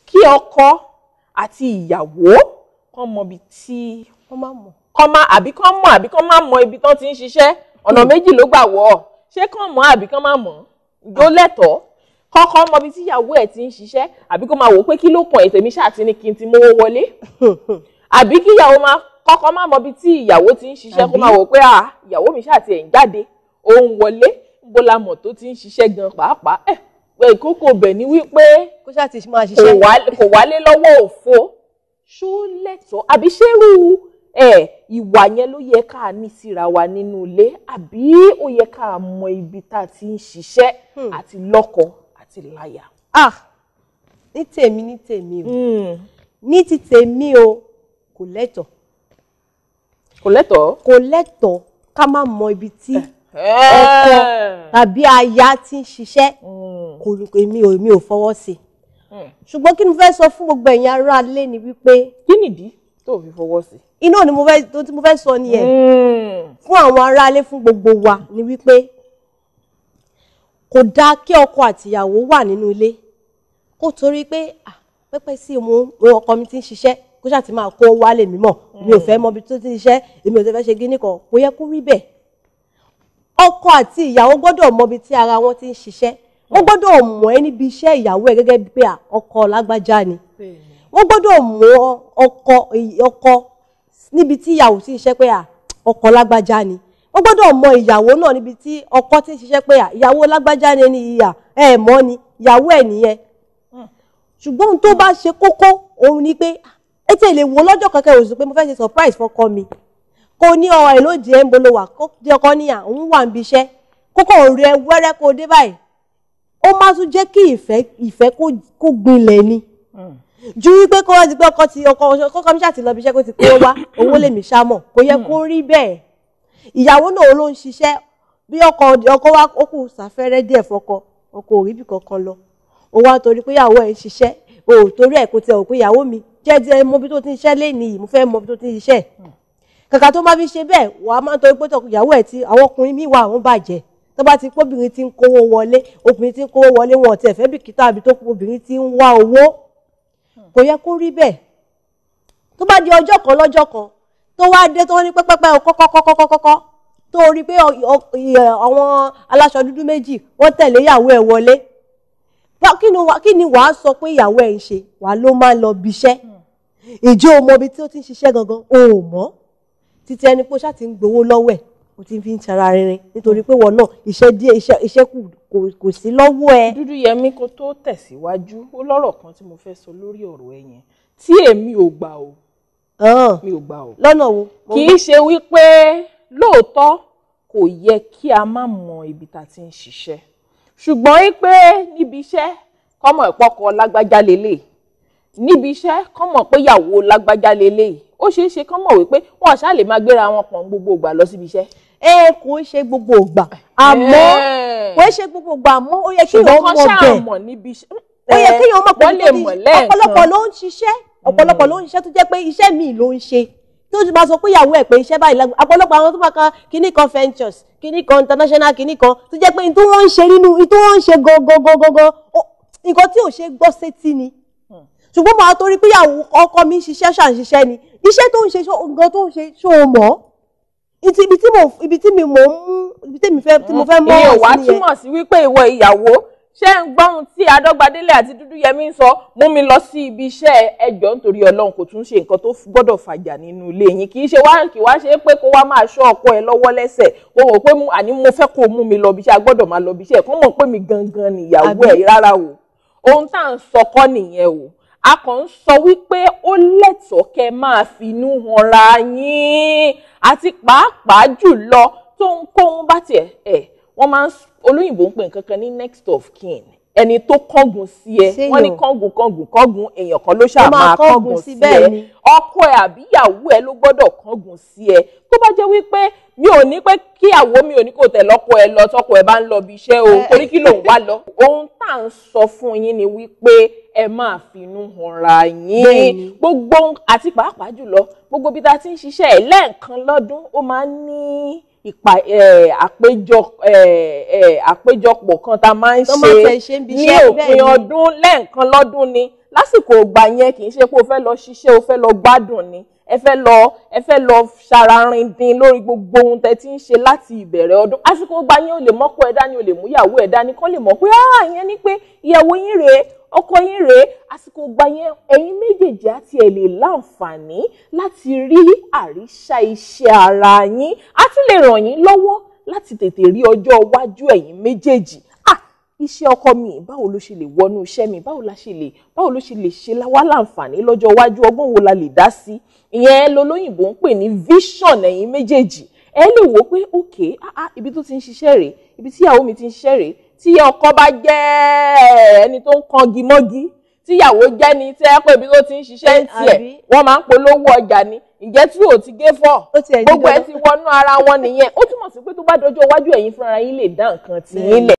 kí ọkọ àti ìyàwó kán mọ ibi tí wọ́n máa mọ̀. àbí kán má mọ ibi tán ti ń ṣiṣẹ́. Ọ̀nà méjì ló gbà wọ̀. Ṣé kán mọ̀ àbí kán má mọ̀? Ìjó lẹ́tọ̀ọ́. Kọ́kọ́ mọ ibi tí ìyàwó ẹ̀ ti ń ṣiṣẹ́ àbí kó máa wò pé kí ló kàn ètè mi ṣáà ti ní kí n ti mówó wọlé. Àbí kí ìyàwó kọ́kọ́ má mọ ibi tí ìyàwó ti ń ṣiṣẹ́ kó máa wò pé ìyàwó mi ṣáà ti ẹ̀ ń jáde òun wọlé níbo la mọ̀ tó ti ń ṣiṣẹ́ gan pàápàá. Ìkókó bẹ̀ ni wípé kó ṣáà ti máa ṣiṣẹ́ kò wálé lọ́wọ́ òfo. Ṣó lẹ́tọ̀ọ́ àbí ṣérú ìwà yẹn ló yẹ ká ní síra wa nínú ilé àbí ó yẹ ká mọ ibi tá a ti ń ṣiṣẹ́ àti lọ́kọ àti láya. Ní tèmi o ní ti tèmi o kò lẹ́tọ̀ọ́. Kò lẹ́tọ̀ọ́. Kò lẹ́tọ̀ọ́ ká má mọ ibi tí ọkọ tàbí aya ti ń ṣiṣẹ́. Èmi ò fọwọ́ sí. Ṣùgbọ́n kí ni mo fẹ́ sọ fún gbogbo ẹ̀yin ará ilé ni wípé. Kí nìdí tó fi fọwọ́ sí? Iná ni mo fẹ́ sọ nìyẹn. Fún àwọn ará ilé fún gbogbo wa ni wípé kò dáa kí ọkọ àti ìyàwó wà nínú ilé kó torí pé pẹ́pẹ́ sí ọkọ mi ti ń ṣiṣẹ́ kó ṣáà ti máa kó wálé mi mọ̀ mi ò fẹ́ mọ ibi tó ti ń ṣiṣẹ́ èmi ò fẹ́ ṣe gíní kan kò yẹ kó rí bẹ́ẹ̀. Ọkọ àti ìyàwó gbọ́dọ̀ mọ ibi tí ara wọn ti ń ṣiṣẹ́. Wọ́n gbọ́dọ̀ mọ̀ ẹ́ níbi iṣẹ́ ìyàwó ẹ̀ gẹ́gẹ́ bí pé ọkọ lágbájá ni. Wọ́n gbọ́dọ̀ mọ̀ ọkọ níbi tí ìyàwó ti ń ṣiṣẹ́ pé ọkọ lágbájá ni. Wọ́n gbọ́dọ̀ mọ̀ ìyàwó náà níbi tí ọkọ ti ń ṣiṣẹ́ pé ìyàwó lágbájá ni ìyà mọ̀ ni ìyàwó ẹ̀ nìyẹn. Ṣùgbọ́n ohun tó bá ṣe kókó òun ni pé ẹ ti lè wo lọ́jọ́ kankan òsùn pé mo fẹ́ ṣe surprise fọ́kọ mi. Kò ní ẹ̀ lóde ẹ̀ ń bolo wà kó di ọkọ níyà òun wà níbi iṣẹ́ kókó òru ẹ wẹ́rẹ́ kó dé báyìí. Ó máa tún jẹ́ kí ìfẹ́ kó gbilẹ̀ ni. Ju wípé kó wá ti pé ọkọ mi ṣáà ti lọ bí iṣẹ́ kó ti kó wá owó lèmi ṣámọ̀ kò yẹ kó rí bẹ́ẹ̀. Ìyàwó náà ló ń ṣiṣẹ́ bí ọkọ wa ó kù sáfẹ́rẹ́ díẹ̀ fọkọ ọkọ ò rí bí kankan lọ. Ó wá torí pé ìyàwó ẹ̀ ń ṣiṣẹ́ torí ẹ̀ kò tiẹ̀ wò pé ìyàwó mi jẹ́ mọ bí tó ti ń ṣiṣẹ́ lénìí mo fẹ́ mọ bí tó ti ń ṣiṣẹ́. Kàkà tó máa fi ṣe bẹ́ẹ̀ wàá máa torí pé ìyàwó ẹ̀ ti àwọn ọkùnrin míì wà àwọn bàjẹ́. Tó bá ti pọ́bìnrin ti ń kówó wọlé obìnrin ti ń kówó wọlé wọn ti ẹ̀fẹ́ bìkítà àbí tó kú obìnrin ti ń wá owó kò yẹ kó rí bẹ́ẹ̀. Tó bá di ọjọ́ kan lọ́jọ́ kan tó wá dé tó ní pẹ́pẹ́pẹ́ kọ́kọ́ tó rí pé àwọn aláṣọ dúdú méjì wọ́n tẹ̀lé ìyàwó ẹ̀ wọlé kí ni wàá sọ pé ìyàwó ẹ̀ ń ṣe wàá ló máa ń lọ bíṣẹ́. Ìjọ mọ ibi tí ó ti ń ṣiṣẹ́ gangan o ò mọ̀ títí ẹni pé ó ṣáà ti ń gbowó lọ́wọ́ ẹ̀ o ti fi ń tara rinrin nítorí pé wọn náà iṣẹ́ díẹ̀ iṣẹ́ kò sí lọ́wọ́ ẹ. Dúdúyẹmí kó tó tẹ̀síwájú ó lọ́rọ̀ kan tí mo fẹ́ sọ lórí ọ̀rọ̀ ẹ yẹn tí èmi ò gbà o. Mi ò gbà o. Lọ́nà wo? Kì í ṣe wípé lóòótọ́ kò yẹ kí a má mọ ibi tá a ti ń ṣiṣẹ́ ṣùgbọ́n wípé níbi iṣẹ́ kọ́mọ̀ ìpọ́kọ lágbájá lélẹ̀ níbi iṣẹ́ kọ́mọ̀ pé ìyàwó lágbájá lélẹ̀ ó ṣeé ṣe kọ́mọ̀ wípé wọ́n ṣáà lè máa gbéra wọn pọ̀n gbogbo ìgbà lọ síbi iṣẹ́. Kò ṣe gbogbo ìgbà àmọ́ kò ṣe gbogbo ìgbà àmọ́ ó yẹ kí wọ́n mọ̀ bẹ́ẹ̀ ó yẹ kí wọ́n mọ̀ pé ọ̀pọ̀lọpọ̀ ló ń ṣiṣẹ́ tó jẹ́ pé iṣẹ́ míì ló ń ṣe tó ti máa sọ pé ìyàwó ẹ̀ pé iṣẹ́ báyìí lágbó ọ̀pọ̀lọpọ̀ àwọn tó bá kan kíní kan ventures kíní kan international kíní kan tó jẹ́ pé ìtú wọ́n ń ṣe gangan nǹkan tí ò ṣe gbọ́ sétí ni ṣùgbọ́n màá torí pé ìyàwó ọkọ mi ń ṣiṣẹ́ ṣàǹṣiṣẹ́ ni iṣẹ́ tó ń ṣe nǹkan tó ń ṣe ṣó o mọ̀ ibi tí mo fẹ́ mọ̀ ìyẹn wàá túmọ̀ sí wípé ìwọ ìyàwó ṣé ń gbọ́hun tí Adọ́gbadélé àti Dúdúyẹmí ń sọ mú mi lọ sí ibi iṣẹ́ ẹjọ́ nítorí Ọlọ́run kò tún ṣe nǹkan tó gbọ́dọ̀ fàjà nínú ilé yín kì í ṣe wá ṣe pé kó wá máa ṣọ́ ọkọ ẹ lọ́wọ́ lẹ́sẹ̀ kó wò pé àní mo fẹ́ kó mú mi lọ ibi iṣẹ́ a gbọ́dọ̀ máa lọ ibi iṣẹ́ kó mọ̀ pé mi gangan nìyàwó ẹ̀ rárá o ohun tá à ń sọ kọ́ nìyẹn o a kàn ń sọ wípé ó lẹ́tọ̀ọ́ kẹ́ máa finú hanra yín àti pàápàá jùlọ tóhunkóhun bá tiẹ̀ wọ́n máa ń olóyìnbó ń pè nǹkan kan ní next of kin ẹni tó kángun sí ẹ wọ́n ní kángun èèyàn kan ló ṣáà máa kángun sí ẹ ọkọ ẹ àbí ìyàwó ẹ ló gbọ́dọ̀ kángun sí ẹ tó bá jẹ́ wípé mi ò ní pé kíyàwó mi ò ní kò tẹ̀lé ọkọ ẹ lọ tọkọ ẹ bá ń lọ bí iṣẹ́ o torí kí ló ń wá lọ ohun tá à ń sọ fún yín ni wípé ẹ máa finú hanra yín gbogbo àti pàápàá jùlọ gbogbo bí ta ti ń ṣiṣẹ́ ẹ lẹ́ẹ̀kan lọ́dún ó máa ń ní àpéjọpọ̀ kan tá a máa ń ṣe ní òpin ọdún lẹ́ẹ̀kan lọ́dún ni lásìkò ìgbà yẹn kì í ṣe pé o fẹ́ lọ ṣiṣẹ́ o fẹ́ lọ gbádùn ni ẹ fẹ́ lọ ṣararin dín lórí gbogbo ohun tẹ́ ti ń ṣe láti ìbẹ̀rẹ̀ ọdún àsìkò ìgbà yẹn o lè mọ́kọ ẹ dání o lè mú ìyàwó ẹ dání kán lè mọ̀ pé ìyẹn ni pé ìyàwó yín rèé ọkọ yín rèé àsìkò ìgbà yẹn ẹ̀yin méjèèjì àti ẹ̀ lè láǹfààní láti rí àríṣà iṣẹ́ ara yín á tún lè ràn yín lọ́wọ́ láti tètè rí ọjọ́ iwájú ẹ̀yin méjèèjì iṣẹ́ ọkọ mi báwo ló ṣe lè wọnú iṣẹ́ mi báwo ló ṣe lè ṣe wá láǹfààní lọ́jọ́ iwájú ọgbọ́n wo la lè dá sí ìyẹn lolóyìnbó ń pè ní vision ẹ̀yin méjèèjì ẹ lè wò pé okay ibi tó ti ń ṣiṣẹ́ rèé ibi tí ìyàwó mi ti ń ṣiṣẹ́ rèé tí ọkọ bá jẹ́ ẹni tó ń kangi mọ́gi tí ìyàwó jẹ́ ni tẹ́ pé ibi tó ti ń ṣiṣẹ́ ń tiẹ̀ wọ́n máa ń polówó ọjà ni ìjẹ́ tí ò ti gé fọ́ gbogbo ẹ ti wọnú ara wọn nìyẹn ó túmọ̀ sí pé tó bá dọjọ́ iwájú ẹ̀yin fúnra yín lè dá nǹkan tì yín lẹ̀.